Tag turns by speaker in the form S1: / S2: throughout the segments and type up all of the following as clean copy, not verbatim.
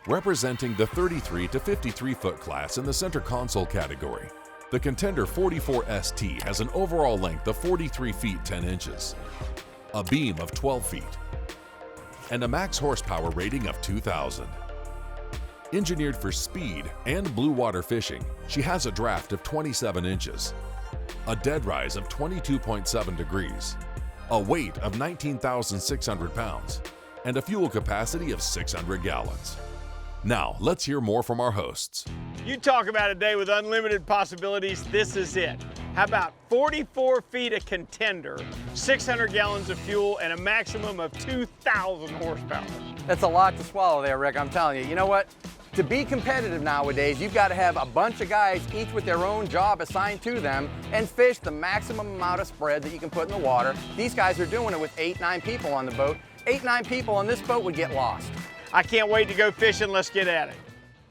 S1: Representing the 33 to 53 foot class in the center console category, the Contender 44 ST has an overall length of 43 feet 10 inches, a beam of 12 feet, and a max horsepower rating of 2,000. Engineered for speed and blue water fishing, she has a draft of 27 inches, a dead rise of 22.7 degrees, a weight of 19,600 pounds, and a fuel capacity of 600 gallons. Now, let's hear more from our hosts.
S2: You talk about a day with unlimited possibilities, this is it. How about 44 feet of Contender, 600 gallons of fuel, and a maximum of 2,000 horsepower?
S3: That's a lot to swallow there, Rick, I'm telling you. You know what? To be competitive nowadays, you've got to have a bunch of guys, each with their own job assigned to them, and fish the maximum amount of spread that you can put in the water. These guys are doing it with 8-9 people on the boat. 8-9 people on this boat would get lost.
S2: I can't wait to go fishing, let's get at it.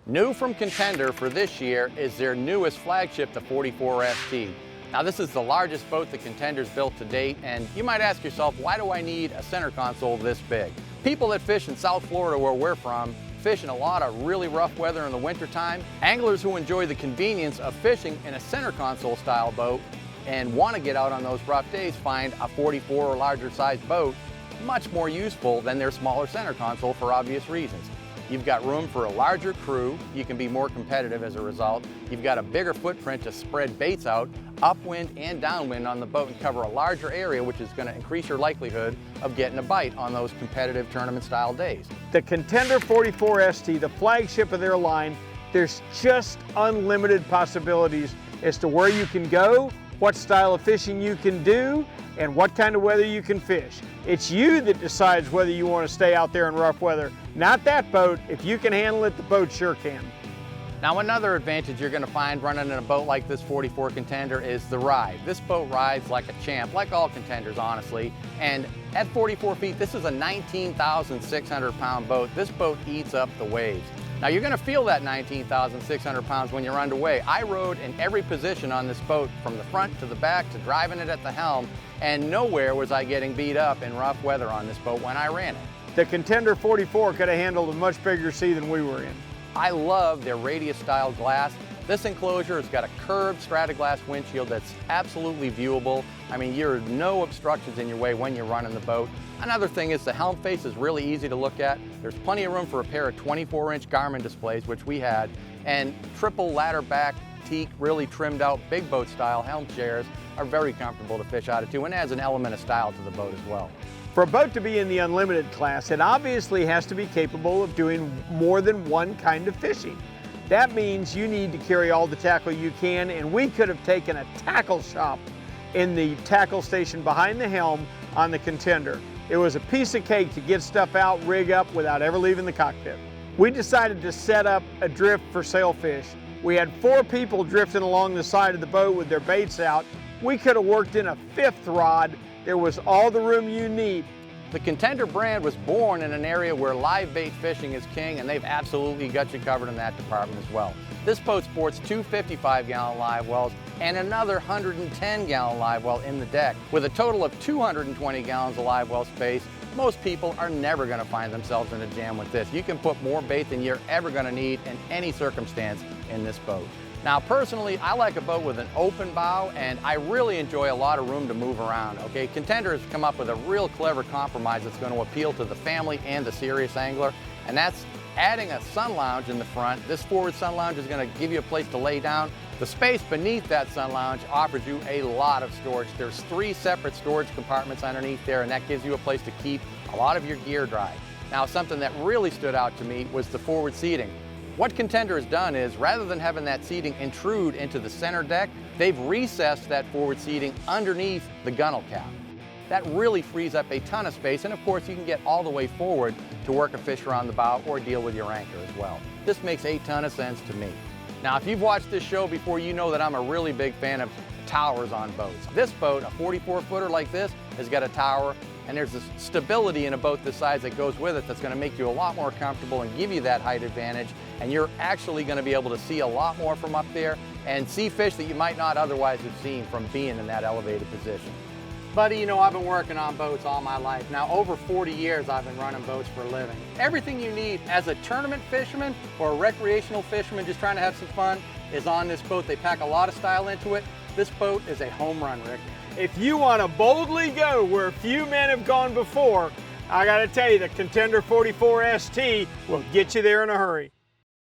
S3: New from Contender for this year is their newest flagship, the 44 ST. Now this is the largest boat that Contender's built to date, and you might ask yourself, why do I need a center console this big? People that fish in South Florida, where we're from, fish in a lot of really rough weather in the wintertime. Anglers who enjoy the convenience of fishing in a center console style boat and want to get out on those rough days find a 44 or larger size boat much more useful than their smaller center console for obvious reasons. You've got room for a larger crew, you can be more competitive as a result. You've got a bigger footprint to spread baits out, upwind and downwind on the boat, and cover a larger area, which is going to increase your likelihood of getting a bite on those competitive tournament style days.
S2: The Contender 44 ST, the flagship of their line, there's just unlimited possibilities as to where you can go, what style of fishing you can do, and what kind of weather you can fish. It's you that decides whether you want to stay out there in rough weather, not that boat. If you can handle it, the boat sure can.
S3: Now another advantage you're going to find running in a boat like this 44 Contender is the ride. This boat rides like a champ, like all Contenders honestly, and at 44 feet this is a 19,600 pound boat. This boat eats up the waves. Now you're going to feel that 19,600 pounds when you're underway. I rode in every position on this boat, from the front to the back to driving it at the helm, and nowhere was I getting beat up in rough weather on this boat when I ran it.
S2: The Contender 44 could have handled a much bigger sea than we were in.
S3: I love their radius style glass. This enclosure has got a curved strata-glass windshield that's absolutely viewable. I mean, there are no obstructions in your way when you're running the boat. Another thing is the helm face is really easy to look at. There's plenty of room for a pair of 24-inch Garmin displays, which we had, and triple ladder back teak, really trimmed out big boat style helm chairs are very comfortable to fish out of too, and adds an element of style to the boat as well.
S2: For a boat to be in the unlimited class, it obviously has to be capable of doing more than one kind of fishing. That means you need to carry all the tackle you can, and we could have taken a tackle shop in the tackle station behind the helm on the Contender. It was a piece of cake to get stuff out, rig up without ever leaving the cockpit. We decided to set up a drift for sailfish. We had 4 people drifting along the side of the boat with their baits out. We could have worked in a 5th rod. There was all the room you need.
S3: The Contender brand was born in an area where live bait fishing is king, and they've absolutely got you covered in that department as well. This boat sports 2 55-gallon live wells and another 110-gallon live well in the deck. With a total of 220 gallons of live well space, most people are never going to find themselves in a jam with this. You can put more bait than you're ever going to need in any circumstance in this boat. Now personally, I like a boat with an open bow, and I really enjoy a lot of room to move around, okay? Contender has come up with a real clever compromise that's going to appeal to the family and the serious angler, and that's adding a sun lounge in the front. This forward sun lounge is going to give you a place to lay down. The space beneath that sun lounge offers you a lot of storage. There's 3 separate storage compartments underneath there, and that gives you a place to keep a lot of your gear dry. Now, something that really stood out to me was the forward seating. What Contender has done is, rather than having that seating intrude into the center deck, they've recessed that forward seating underneath the gunnel cap. That really frees up a ton of space, and of course you can get all the way forward to work a fish around the bow or deal with your anchor as well. This makes a ton of sense to me. Now, if you've watched this show before, you know that I'm a really big fan of towers on boats. This boat, a 44-footer like this, has got a tower, and there's this stability in a boat this size that goes with it that's going to make you a lot more comfortable and give you that height advantage, and you're actually going to be able to see a lot more from up there and see fish that you might not otherwise have seen from being in that elevated position. Buddy, you know, I've been working on boats all my life. Now, over 40 years I've been running boats for a living. Everything you need as a tournament fisherman or a recreational fisherman just trying to have some fun is on this boat. They pack a lot of style into it. This boat is a home run, Rick.
S2: If you want to boldly go where few men have gone before, I got to tell you, the Contender 44 ST will get you there in a hurry.